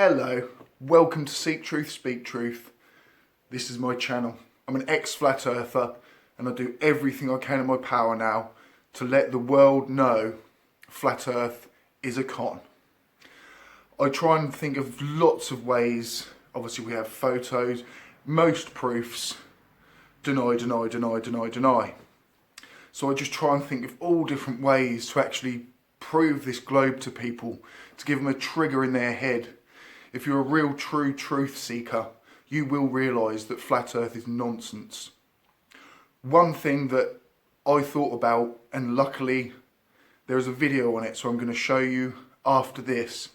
Hello, welcome to Seek Truth, Speak Truth. This is my channel. I'm an ex-flat earther and I do everything I can in my power now to let the world know flat earth is a con. I try and think of lots of ways. Obviously we have photos, most proofs, deny, deny, deny, deny, deny. So I just try and think of all different ways to actually prove this globe to people, to give them a trigger in their head. If you're a real true truth seeker, you will realise that flat earth is nonsense. One thing that I thought about, and luckily there is a video on it, so I'm going to show you after this.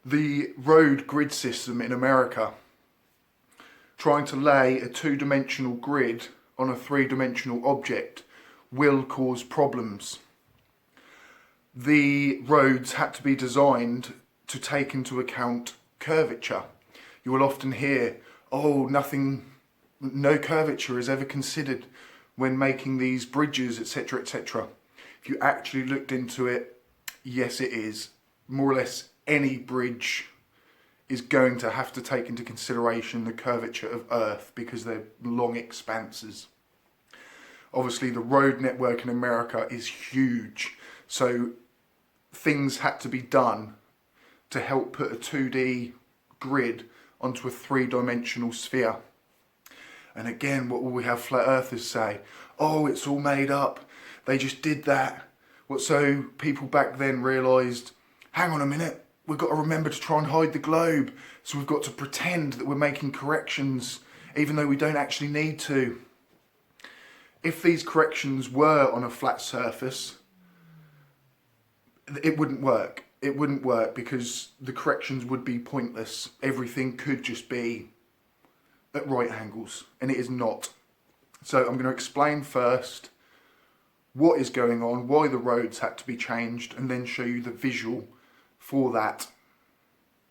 The road grid system in America, trying to lay a two-dimensional grid on a three-dimensional object will cause problems. The roads had to be designed to take into account curvature. You will often hear, oh, no curvature is ever considered when making these bridges, etc., etc. If you actually looked into it, yes it is. More or less any bridge is going to have to take into consideration the curvature of Earth because they're long expanses. Obviously the road network in America is huge, so things had to be done to help put a 2D grid onto a three-dimensional sphere. And again, what will we have flat earthers say? Oh, it's all made up. They just did that. So people back then realised, hang on a minute, we've got to remember to try and hide the globe. So we've got to pretend that we're making corrections, even though we don't actually need to. If these corrections were on a flat surface, it wouldn't work. It wouldn't work because the corrections would be pointless. Everything could just be at right angles, and it is not. So I'm going to explain first what is going on, why the roads had to be changed, and then show you the visual for that.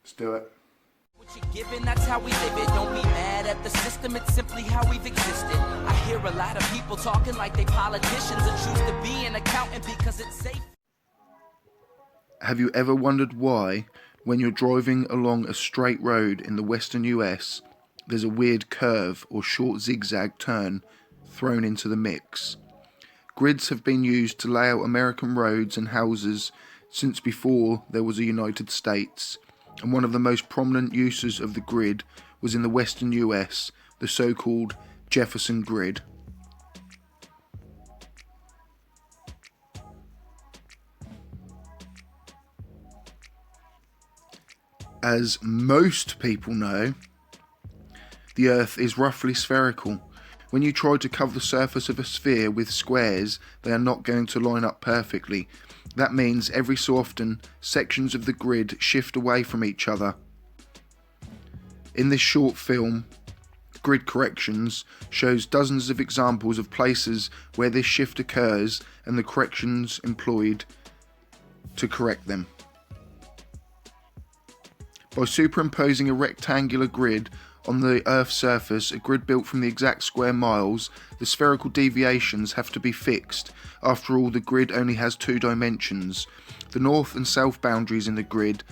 Let's do it. What you're given, that's how we live it. Don't be mad at the system, it's simply how we've existed. I hear a lot of people talking like they politicians and choose to be an accountant because it's safe. Have you ever wondered why, when you're driving along a straight road in the western US, there's a weird curve or short zigzag turn thrown into the mix? Grids have been used to lay out American roads and houses since before there was a United States, and one of the most prominent uses of the grid was in the western US, the so-called Jefferson Grid. As most people know, the Earth is roughly spherical. When you try to cover the surface of a sphere with squares, they are not going to line up perfectly. That means every so often, sections of the grid shift away from each other. In this short film, Grid Corrections shows dozens of examples of places where this shift occurs and the corrections employed to correct them. By superimposing a rectangular grid on the Earth's surface, a grid built from the exact square miles, the spherical deviations have to be fixed. After all, the grid only has two dimensions. The north and south boundaries in the grid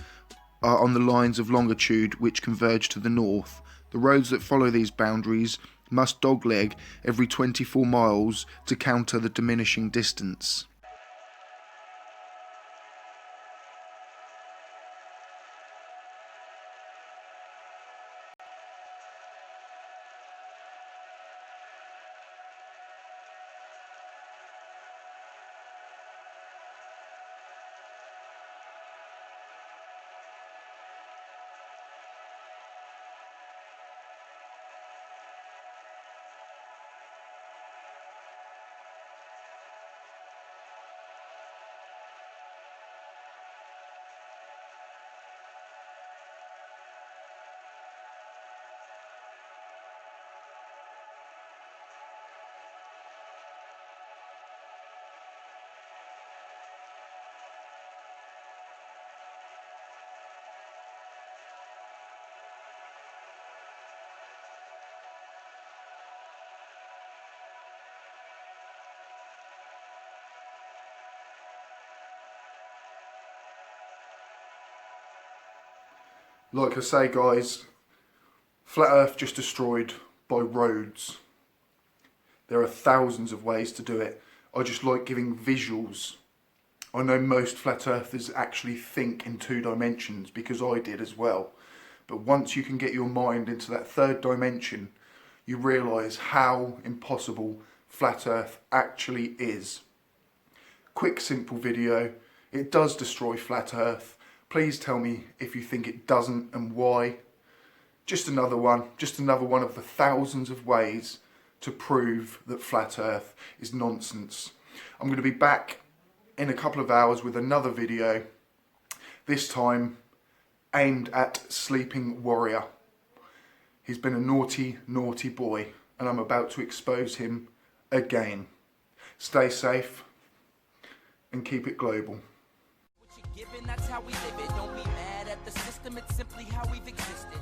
are on the lines of longitude which converge to the north. The roads that follow these boundaries must dogleg every 24 miles to counter the diminishing distance. Like I say guys, flat earth just destroyed by roads. There are thousands of ways to do it. I just like giving visuals. I know most flat earthers actually think in 2 dimensions because I did as well. But once you can get your mind into that 3rd dimension, you realise how impossible flat earth actually is. Quick simple video. It does destroy flat earth. Please tell me if you think it doesn't and why. Just another one of the thousands of ways to prove that flat earth is nonsense. I'm going to be back in a couple of hours with another video, this time aimed at Sleeping Warrior. He's been a naughty, naughty boy, and I'm about to expose him again. Stay safe and keep it global. What you're given, that's how we live it. Don't be mad at the system, it's simply how we've existed.